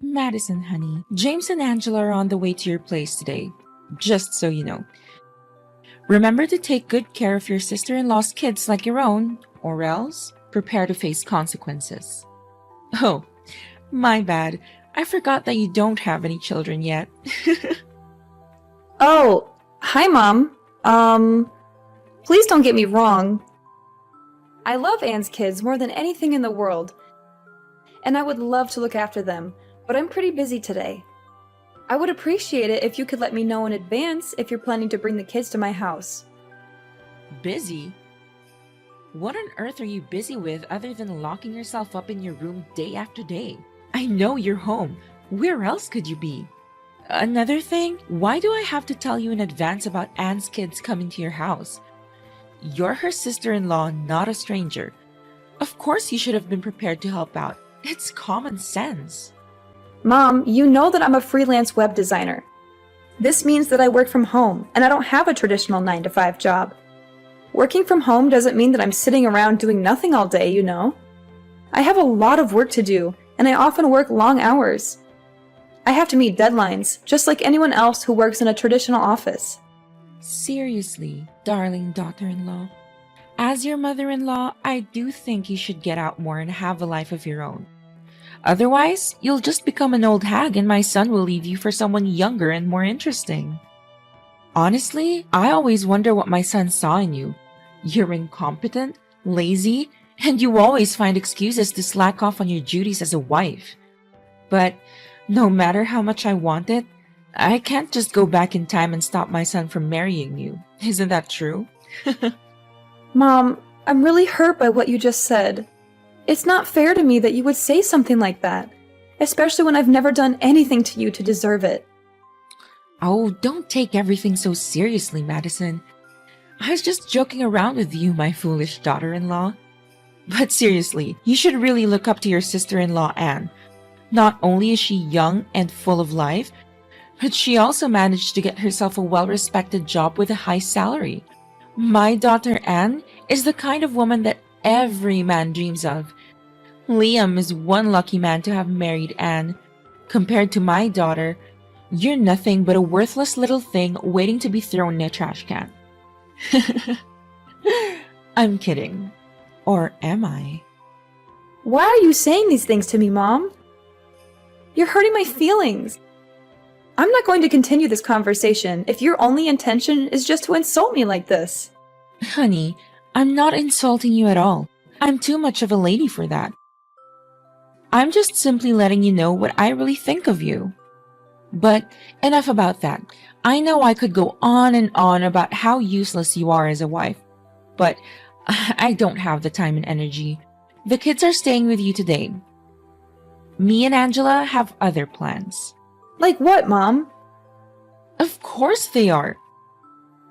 Madison, honey, James and Angela are on the way to your place today. Just so you know. Remember to take good care of your sister-in-law's kids like your own, or else prepare to face consequences. Oh, my bad. I forgot that you don't have any children yet. Oh, hi, Mom. Please don't get me wrong. I love Anne's kids more than anything in the world, and I would love to look after them, but I'm pretty busy today. I would appreciate it if you could let me know in advance if you're planning to bring the kids to my house. Busy? What on earth are you busy with other than locking yourself up in your room day after day? I know you're home. Where else could you be? Another thing, why do I have to tell you in advance about Anne's kids coming to your house? You're her sister-in-law, not a stranger. Of course you should have been prepared to help out. It's common sense. Mom, you know that I'm a freelance web designer. This means that I work from home, and I don't have a traditional 9-to-5 job. Working from home doesn't mean that I'm sitting around doing nothing all day, you know. I have a lot of work to do, and I often work long hours. I have to meet deadlines, just like anyone else who works in a traditional office. Seriously, darling daughter-in-law. As your mother-in-law, I do think you should get out more and have a life of your own. Otherwise, you'll just become an old hag and my son will leave you for someone younger and more interesting. Honestly, I always wonder what my son saw in you. You're incompetent, lazy, and you always find excuses to slack off on your duties as a wife. But no matter how much I want it, I can't just go back in time and stop my son from marrying you. Isn't that true? Mom, I'm really hurt by what you just said. It's not fair to me that you would say something like that, especially when I've never done anything to you to deserve it. Oh, don't take everything so seriously, Madison. I was just joking around with you, my foolish daughter-in-law. But seriously, you should really look up to your sister-in-law, Anne. Not only is she young and full of life, but she also managed to get herself a well-respected job with a high salary. My daughter, Anne, is the kind of woman that every man dreams of. Liam is one lucky man to have married Anne. Compared to my daughter, you're nothing but a worthless little thing waiting to be thrown in a trash can. I'm kidding. Or am I? Why are you saying these things to me, Mom? You're hurting my feelings. I'm not going to continue this conversation if your only intention is just to insult me like this. Honey, I'm not insulting you at all. I'm too much of a lady for that. I'm just simply letting you know what I really think of you. But enough about that. I know I could go on and on about how useless you are as a wife, but I don't have the time and energy. The kids are staying with you today. Me and Angela have other plans. Like what, Mom? Of course they are.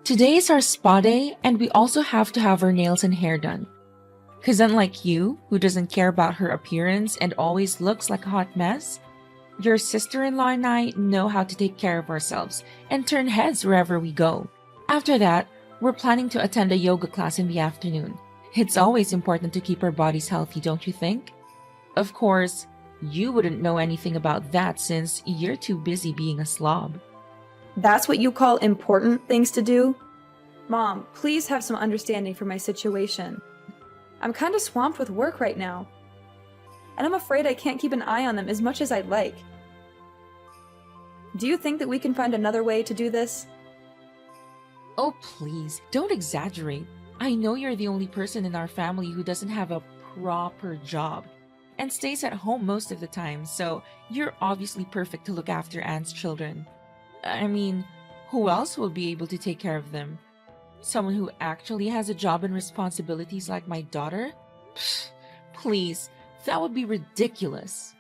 Today is our spa day, and we also have to have our nails and hair done. Because unlike you, who doesn't care about her appearance and always looks like a hot mess, your sister-in-law and I know how to take care of ourselves and turn heads wherever we go. After that, we're planning to attend a yoga class in the afternoon. It's always important to keep our bodies healthy, don't you think? Of course, you wouldn't know anything about that since you're too busy being a slob. That's what you call important things to do? Mom, please have some understanding for my situation. I'm kind of swamped with work right now, and I'm afraid I can't keep an eye on them as much as I'd like. Do you think that we can find another way to do this? Oh, please, don't exaggerate. I know you're the only person in our family who doesn't have a proper job and stays at home most of the time, so you're obviously perfect to look after Anne's children. I mean, who else will be able to take care of them? Someone who actually has a job and responsibilities like my daughter? Pfft, please, that would be ridiculous.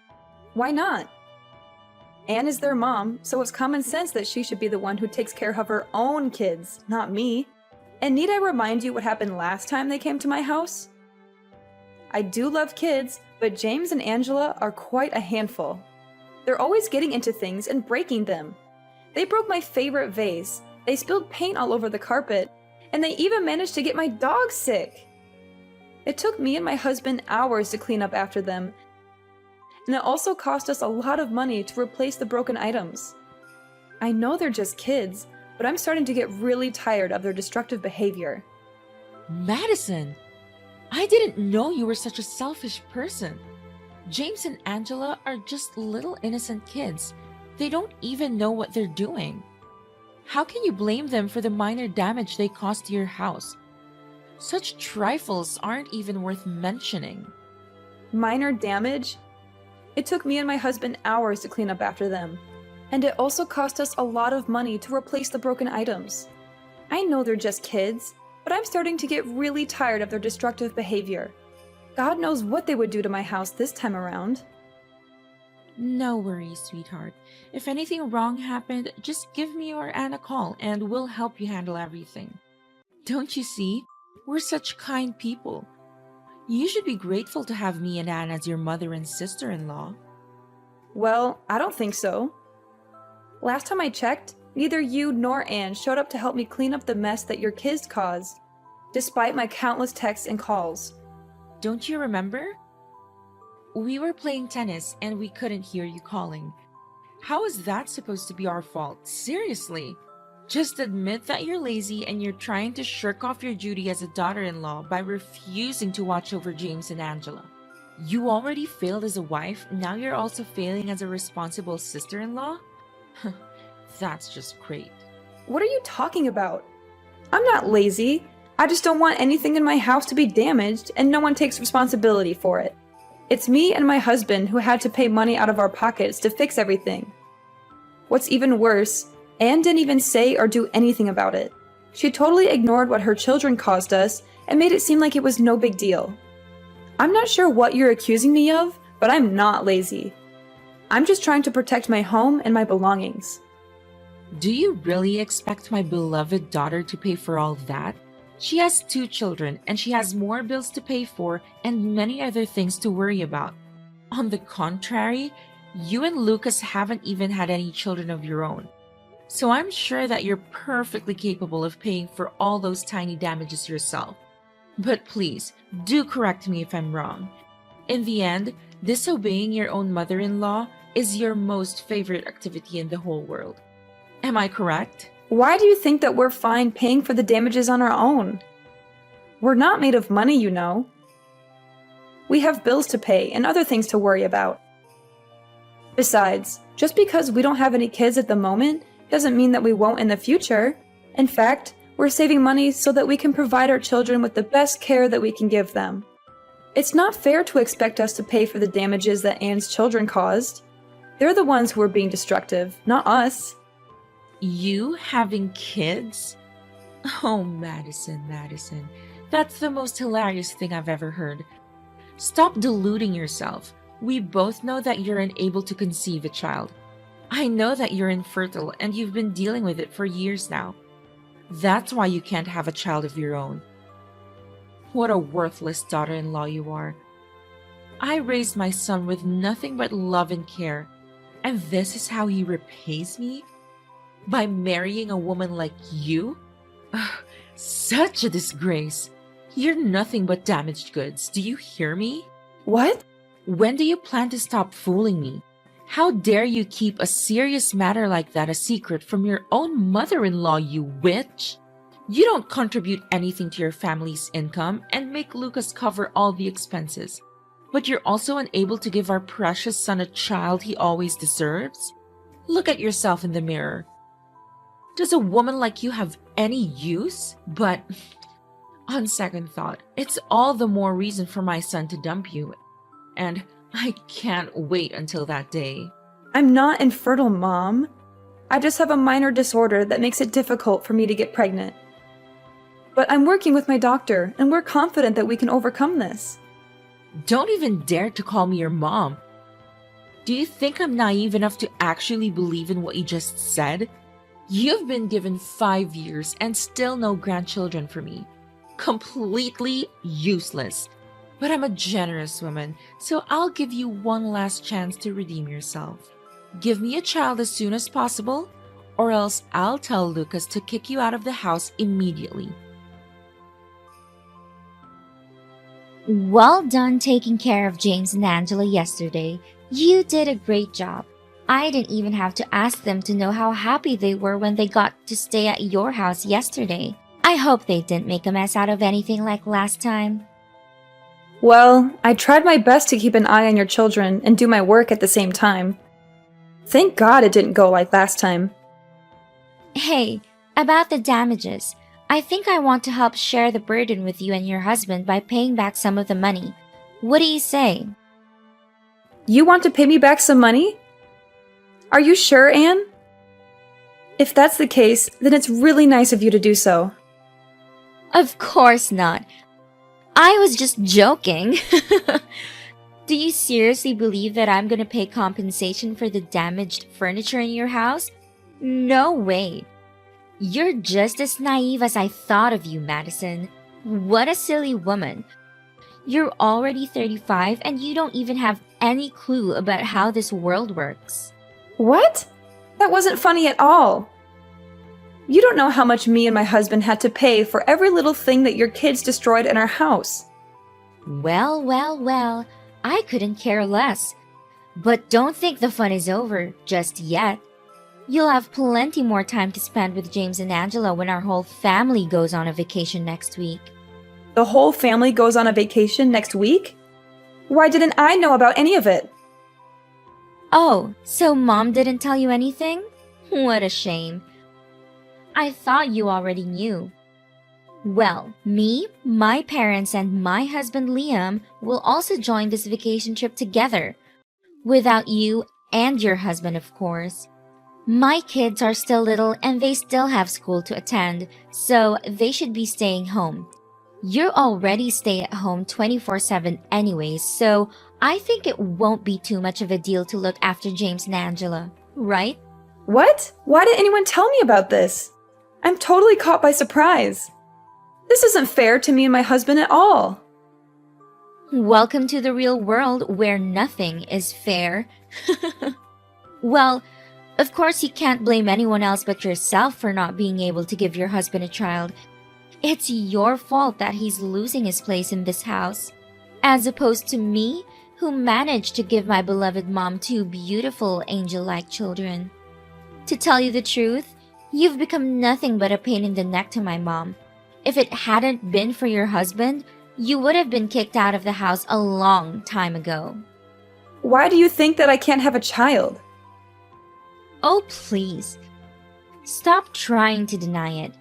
Why not? Anne is their mom, so it's common sense that she should be the one who takes care of her own kids, not me. And need I remind you what happened last time they came to my house? I do love kids, but James and Angela are quite a handful. They're always getting into things and breaking them. They broke my favorite vase, they spilled paint all over the carpet, and they even managed to get my dog sick. It took me and my husband hours to clean up after them, And it also cost us a lot of money to replace the broken items. I know they're just kids, but I'm starting to get really tired of their destructive behavior. Madison, I didn't know you were such a selfish person. James and Angela are just little innocent kids. They don't even know what they're doing. How can you blame them for the minor damage they caused to your house? Such trifles aren't even worth mentioning. Minor damage? It took me and my husband hours to clean up after them. And it also cost us a lot of money to replace the broken items. I know they're just kids, but I'm starting to get really tired of their destructive behavior. God knows what they would do to my house this time around. No worries, sweetheart. If anything wrong happened, just give me or Anne a call and we'll help you handle everything. Don't you see? We're such kind people. You should be grateful to have me and Anne as your mother and sister-in-law. Well, I don't think so. Last time I checked, neither you nor Anne showed up to help me clean up the mess that your kids caused, despite my countless texts and calls. Don't you remember? We were playing tennis and we couldn't hear you calling. How is that supposed to be our fault? Seriously. Just admit that you're lazy and you're trying to shirk off your duty as a daughter-in-law by refusing to watch over James and Angela. You already failed as a wife, now you're also failing as a responsible sister-in-law? That's just great. What are you talking about? I'm not lazy. I just don't want anything in my house to be damaged and no one takes responsibility for it. It's me and my husband who had to pay money out of our pockets to fix everything. What's even worse, Anne didn't even say or do anything about it. She totally ignored what her children caused us and made it seem like it was no big deal. I'm not sure what you're accusing me of, but I'm not lazy. I'm just trying to protect my home and my belongings. Do you really expect my beloved daughter to pay for all that? She has 2 children and she has more bills to pay for and many other things to worry about. On the contrary, you and Lucas haven't even had any children of your own. So I'm sure that you're perfectly capable of paying for all those tiny damages yourself. But please, do correct me if I'm wrong. In the end, disobeying your own mother-in-law is your most favorite activity in the whole world. Am I correct? Why do you think that we're fine paying for the damages on our own? We're not made of money, you know. We have bills to pay and other things to worry about. Besides, just because we don't have any kids at the moment doesn't mean that we won't in the future. In fact, we're saving money so that we can provide our children with the best care that we can give them. It's not fair to expect us to pay for the damages that Anne's children caused. They're the ones who are being destructive, not us. You having kids? Oh, Madison, that's the most hilarious thing I've ever heard. Stop deluding yourself. We both know that you're unable to conceive a child. I know that you're infertile and you've been dealing with it for years now. That's why you can't have a child of your own. What a worthless daughter-in-law you are. I raised my son with nothing but love and care, and this is how he repays me? By marrying a woman like you? Ugh, such a disgrace. You're nothing but damaged goods. Do you hear me? What? When do you plan to stop fooling me? How dare you keep a serious matter like that a secret from your own mother-in-law, you witch? You don't contribute anything to your family's income and make Lucas cover all the expenses. But you're also unable to give our precious son a child he always deserves? Look at yourself in the mirror. Does a woman like you have any use? But on second thought, it's all the more reason for my son to dump you. And I can't wait until that day. I'm not infertile, Mom. I just have a minor disorder that makes it difficult for me to get pregnant. But I'm working with my doctor, and we're confident that we can overcome this. Don't even dare to call me your mom. Do you think I'm naive enough to actually believe in what you just said? You've been given 5 years and still no grandchildren for me. Completely useless. But I'm a generous woman, so I'll give you one last chance to redeem yourself. Give me a child as soon as possible, or else I'll tell Lucas to kick you out of the house immediately. Well done taking care of James and Angela yesterday. You did a great job. I didn't even have to ask them to know how happy they were when they got to stay at your house yesterday. I hope they didn't make a mess out of anything like last time. Well, I tried my best to keep an eye on your children and do my work at the same time. Thank God it didn't go like last time. Hey, about the damages. I think I want to help share the burden with you and your husband by paying back some of the money. What do you say? You want to pay me back some money? Are you sure, Anne? If that's the case, then it's really nice of you to do so. Of course not. I was just joking. Do you seriously believe that I'm gonna pay compensation for the damaged furniture in your house? No way. You're just as naive as I thought of you, Madison. What a silly woman. You're already 35 and you don't even have any clue about how this world works. What? That wasn't funny at all. You don't know how much me and my husband had to pay for every little thing that your kids destroyed in our house. Well, I couldn't care less. But don't think the fun is over just yet. You'll have plenty more time to spend with James and Angela when our whole family goes on a vacation next week. The whole family goes on a vacation next week? Why didn't I know about any of it? Oh, so Mom didn't tell you anything? What a shame. I thought you already knew. Well, me, my parents, and my husband Liam will also join this vacation trip together. Without you and your husband, of course. My kids are still little and they still have school to attend, so they should be staying home. You're already stay at home 24/7 anyways, so I think it won't be too much of a deal to look after James and Angela, right? What? Why didn't anyone tell me about this? I'm totally caught by surprise. This isn't fair to me and my husband at all. Welcome to the real world where nothing is fair. Well, of course you can't blame anyone else but yourself for not being able to give your husband a child. It's your fault that he's losing his place in this house, as opposed to me, who managed to give my beloved mom 2 beautiful angel-like children. To tell you the truth, you've become nothing but a pain in the neck to my mom. If it hadn't been for your husband, you would have been kicked out of the house a long time ago. Why do you think that I can't have a child? Oh, please. Stop trying to deny it.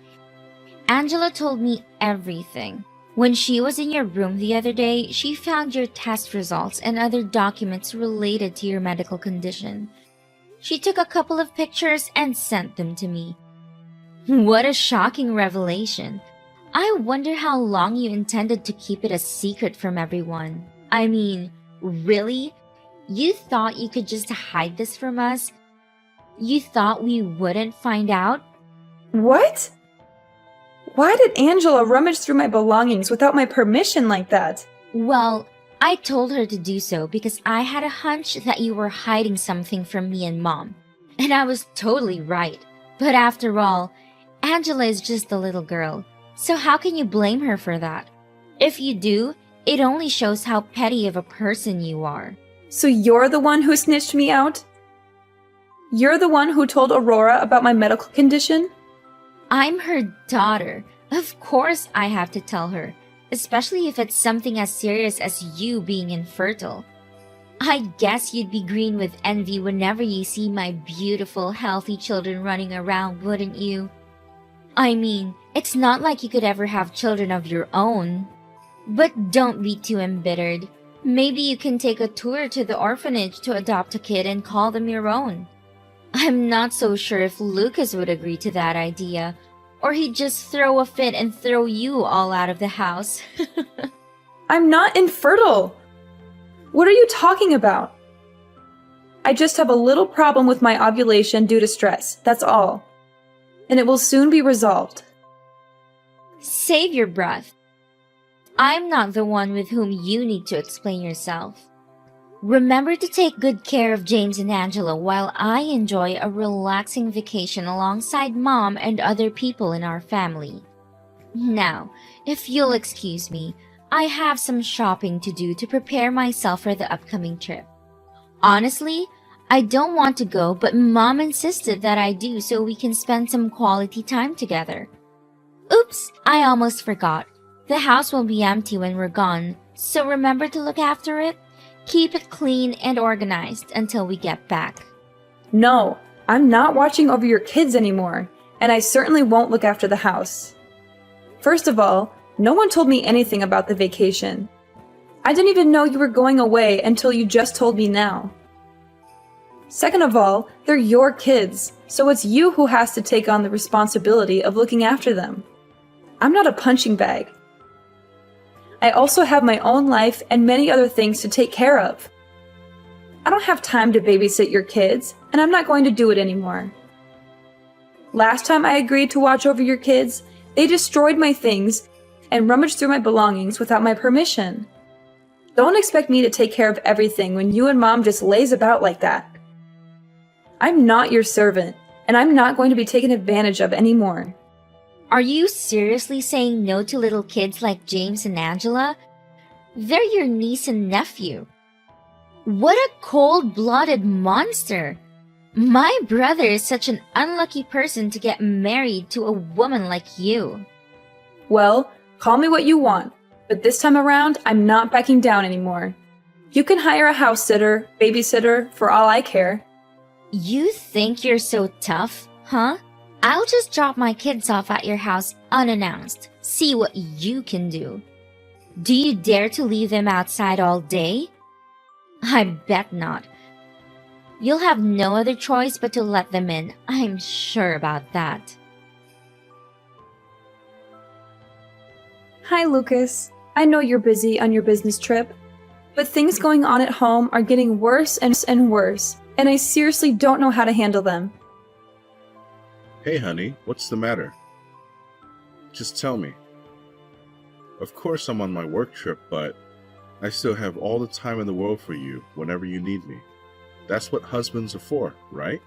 Angela told me everything. When she was in your room the other day, she found your test results and other documents related to your medical condition. She took a couple of pictures and sent them to me. What a shocking revelation. I wonder how long you intended to keep it a secret from everyone. I mean, really? You thought you could just hide this from us? You thought we wouldn't find out? What? Why did Angela rummage through my belongings without my permission like that? Well, I told her to do so because I had a hunch that you were hiding something from me and Mom. And I was totally right. But after all, Angela is just a little girl. So how can you blame her for that? If you do, it only shows how petty of a person you are. So you're the one who snitched me out? You're the one who told Aurora about my medical condition? I'm her daughter. Of course I have to tell her, especially if it's something as serious as you being infertile. I guess you'd be green with envy whenever you see my beautiful, healthy children running around, wouldn't you? I mean, it's not like you could ever have children of your own. But don't be too embittered. Maybe you can take a tour to the orphanage to adopt a kid and call them your own. I'm not so sure if Lucas would agree to that idea, or he'd just throw a fit and throw you all out of the house. I'm not infertile. What are you talking about? I just have a little problem with my ovulation due to stress, that's all. And it will soon be resolved. Save your breath. I'm not the one with whom you need to explain yourself. Remember to take good care of James and Angela while I enjoy a relaxing vacation alongside Mom and other people in our family. Now, if you'll excuse me, I have some shopping to do to prepare myself for the upcoming trip. Honestly, I don't want to go, but Mom insisted that I do so we can spend some quality time together. Oops, I almost forgot. The house will be empty when we're gone, so remember to look after it. Keep it clean and organized until we get back. No, I'm not watching over your kids anymore, and I certainly won't look after the house. First of all, no one told me anything about the vacation. I didn't even know you were going away until you just told me now. Second of all, they're your kids, so it's you who has to take on the responsibility of looking after them. I'm not a punching bag. I also have my own life and many other things to take care of. I don't have time to babysit your kids, and I'm not going to do it anymore. Last time I agreed to watch over your kids, they destroyed my things and rummaged through my belongings without my permission. Don't expect me to take care of everything when you and Mom just lays about like that. I'm not your servant, and I'm not going to be taken advantage of anymore. Are you seriously saying no to little kids like James and Angela? They're your niece and nephew. What a cold-blooded monster! My brother is such an unlucky person to get married to a woman like you. Well, call me what you want, but this time around, I'm not backing down anymore. You can hire a house sitter, babysitter, for all I care. You think you're so tough, huh? I'll just drop my kids off at your house unannounced. See what you can do. Do you dare to leave them outside all day? I bet not. You'll have no other choice but to let them in. I'm sure about that. Hi, Lucas. I know you're busy on your business trip, but things going on at home are getting worse and worse, and I seriously don't know how to handle them. Hey honey, what's the matter? Just tell me. Of course I'm on my work trip, but I still have all the time in the world for you whenever you need me. That's what husbands are for, right?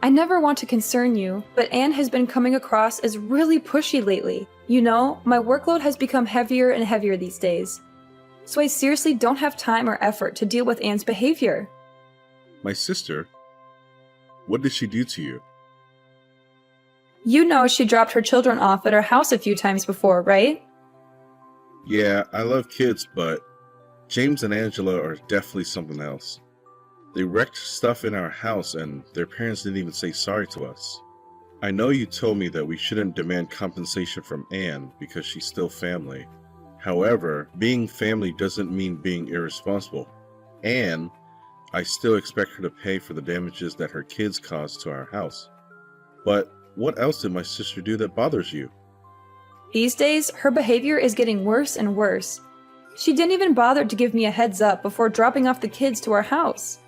I never want to concern you, but Anne has been coming across as really pushy lately. You know, my workload has become heavier and heavier these days. So I seriously don't have time or effort to deal with Anne's behavior. My sister? What did she do to you? You know she dropped her children off at our house a few times before, right? Yeah, I love kids, but James and Angela are definitely something else. They wrecked stuff in our house and their parents didn't even say sorry to us. I know you told me that we shouldn't demand compensation from Anne because she's still family. However, being family doesn't mean being irresponsible. And I still expect her to pay for the damages that her kids caused to our house. But what else did my sister do that bothers you? These days, her behavior is getting worse and worse. She didn't even bother to give me a heads up before dropping off the kids to our house.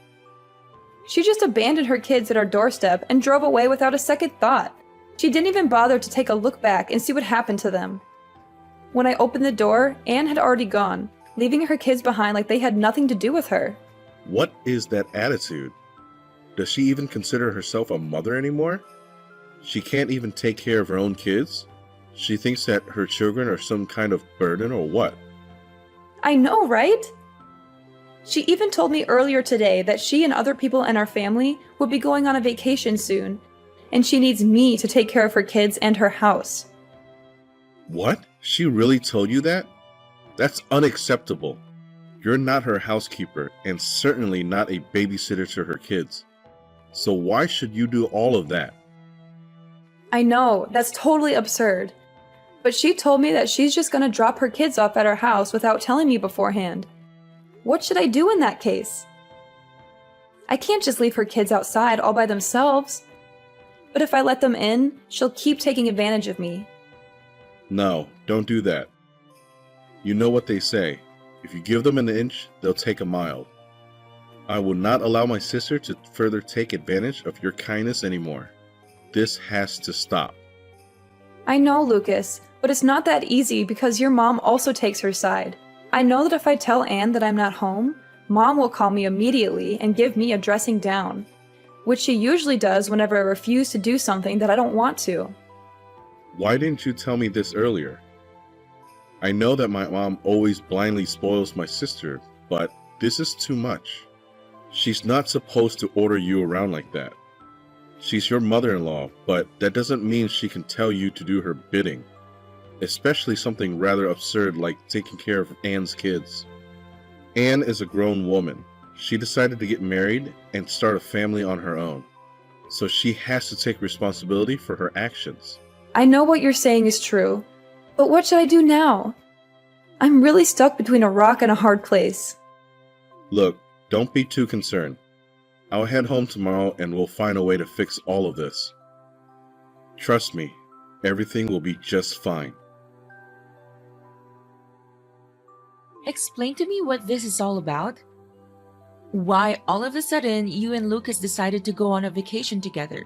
She just abandoned her kids at our doorstep and drove away without a second thought. She didn't even bother to take a look back and see what happened to them. When I opened the door, Anne had already gone, leaving her kids behind like they had nothing to do with her. What is that attitude? Does she even consider herself a mother anymore? She can't even take care of her own kids? She thinks that her children are some kind of burden or what? I know, right? She even told me earlier today that she and other people in our family would be going on a vacation soon, and she needs me to take care of her kids and her house. What? She really told you that? That's unacceptable. You're not her housekeeper and certainly not a babysitter to her kids. So why should you do all of that? I know, that's totally absurd. But she told me that she's just gonna drop her kids off at our house without telling me beforehand. What should I do in that case? I can't just leave her kids outside all by themselves. But if I let them in, she'll keep taking advantage of me. No, don't do that. You know what they say. If you give them an inch, they'll take a mile. I will not allow my sister to further take advantage of your kindness anymore. This has to stop. I know, Lucas, but it's not that easy because your mom also takes her side. I know that if I tell Anne that I'm not home, Mom will call me immediately and give me a dressing down, which she usually does whenever I refuse to do something that I don't want to. Why didn't you tell me this earlier? I know that my mom always blindly spoils my sister, but this is too much. She's not supposed to order you around like that. She's your mother-in-law, but that doesn't mean she can tell you to do her bidding. Especially something rather absurd like taking care of Anne's kids. Anne is a grown woman. She decided to get married and start a family on her own. So she has to take responsibility for her actions. I know what you're saying is true, but what should I do now? I'm really stuck between a rock and a hard place. Look, don't be too concerned. I'll head home tomorrow and we'll find a way to fix all of this. Trust me, everything will be just fine. Explain to me what this is all about. Why all of a sudden you and Lucas decided to go on a vacation together.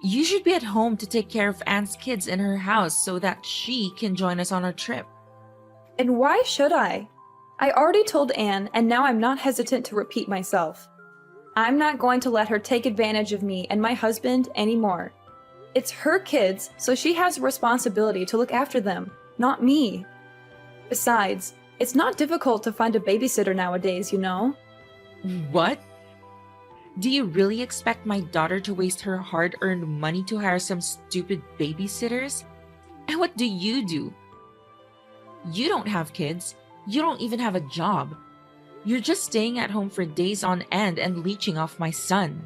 You should be at home to take care of Anne's kids in her house so that she can join us on our trip. And why should I? I already told Anne, and now I'm not hesitant to repeat myself. I'm not going to let her take advantage of me and my husband anymore. It's her kids, so she has a responsibility to look after them, not me. Besides, it's not difficult to find a babysitter nowadays, you know? What? Do you really expect my daughter to waste her hard-earned money to hire some stupid babysitters? And what do? You don't have kids. You don't even have a job. You're just staying at home for days on end and leeching off my son.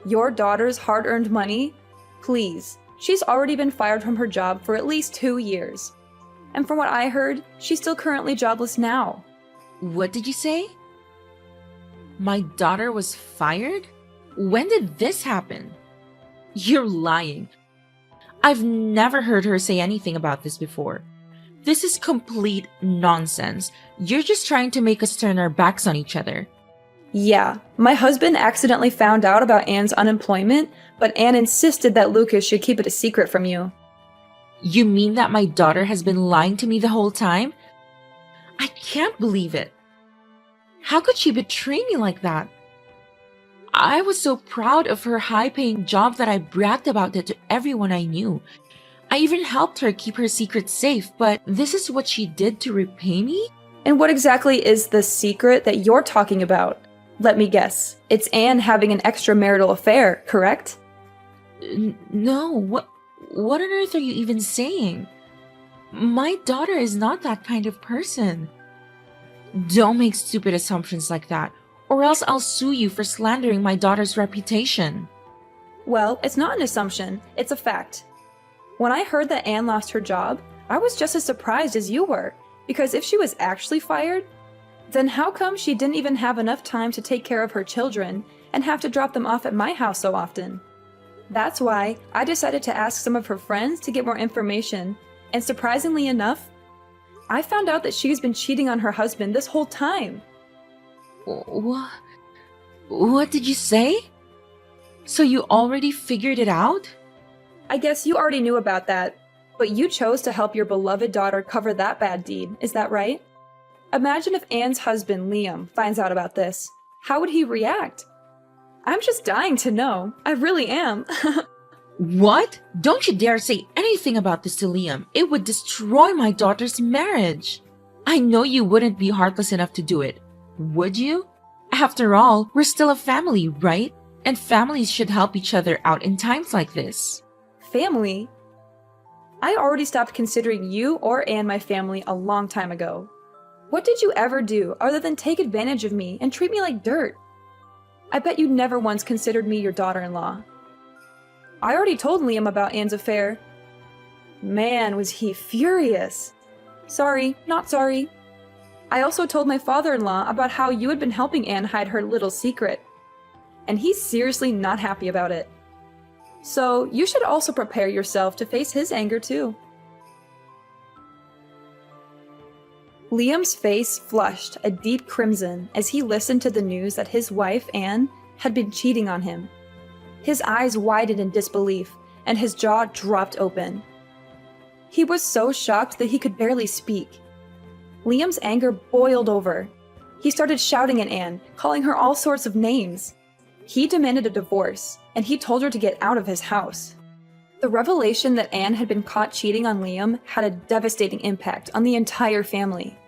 Your daughter's hard-earned money? Please. She's already been fired from her job for at least 2 years. And from what I heard, she's still currently jobless now. What did you say? My daughter was fired? When did this happen? You're lying. I've never heard her say anything about this before. This is complete nonsense. You're just trying to make us turn our backs on each other. Yeah, my husband accidentally found out about Anne's unemployment, but Anne insisted that Lucas should keep it a secret from you. You mean that my daughter has been lying to me the whole time? I can't believe it. How could she betray me like that? I was so proud of her high-paying job that I bragged about it to everyone I knew. I even helped her keep her secret safe, but this is what she did to repay me? And what exactly is the secret that you're talking about? Let me guess. It's Anne having an extramarital affair, correct? No, what on earth are you even saying? My daughter is not that kind of person. Don't make stupid assumptions like that, or else I'll sue you for slandering my daughter's reputation. Well, it's not an assumption, it's a fact. When I heard that Anne lost her job, I was just as surprised as you were, because if she was actually fired, then how come she didn't even have enough time to take care of her children and have to drop them off at my house so often? That's why I decided to ask some of her friends to get more information, and surprisingly enough, I found out that she's been cheating on her husband this whole time. What did you say? So you already figured it out? I guess you already knew about that, but you chose to help your beloved daughter cover that bad deed, is that right? Imagine if Anne's husband, Liam, finds out about this. How would he react? I'm just dying to know. I really am. What? Don't you dare say anything about this to Liam. It would destroy my daughter's marriage. I know you wouldn't be heartless enough to do it. Would you? After all, we're still a family, right? And families should help each other out in times like this. Family? I already stopped considering you or Anne my family a long time ago. What did you ever do other than take advantage of me and treat me like dirt? I bet you never once considered me your daughter-in-law. I already told Liam about Anne's affair. Man, was he furious. Sorry, not sorry. I also told my father-in-law about how you had been helping Anne hide her little secret. And he's seriously not happy about it. So you should also prepare yourself to face his anger too. Liam's face flushed a deep crimson as he listened to the news that his wife, Anne, had been cheating on him. His eyes widened in disbelief, and his jaw dropped open. He was so shocked that he could barely speak. Liam's anger boiled over. He started shouting at Anne, calling her all sorts of names. He demanded a divorce, and he told her to get out of his house. The revelation that Anne had been caught cheating on Liam had a devastating impact on the entire family.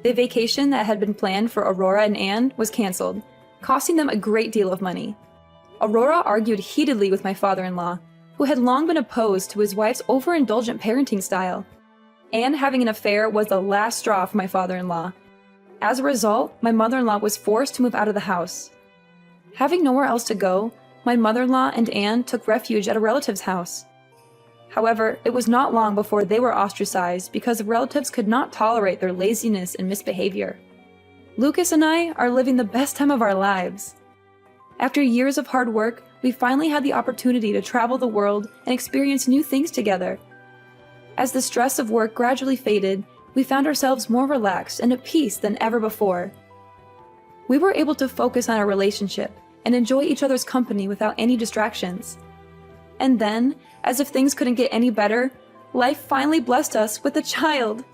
The vacation that had been planned for Aurora and Anne was canceled, costing them a great deal of money. Aurora argued heatedly with my father-in-law, who had long been opposed to his wife's overindulgent parenting style. And having an affair was the last straw for my father-in-law. As a result, my mother-in-law was forced to move out of the house. Having nowhere else to go, my mother-in-law and Anne took refuge at a relative's house. However, it was not long before they were ostracized because the relatives could not tolerate their laziness and misbehavior. Lucas and I are living the best time of our lives. After years of hard work, we finally had the opportunity to travel the world and experience new things together. As the stress of work gradually faded, we found ourselves more relaxed and at peace than ever before. We were able to focus on our relationship and enjoy each other's company without any distractions. And then, as if things couldn't get any better, life finally blessed us with a child.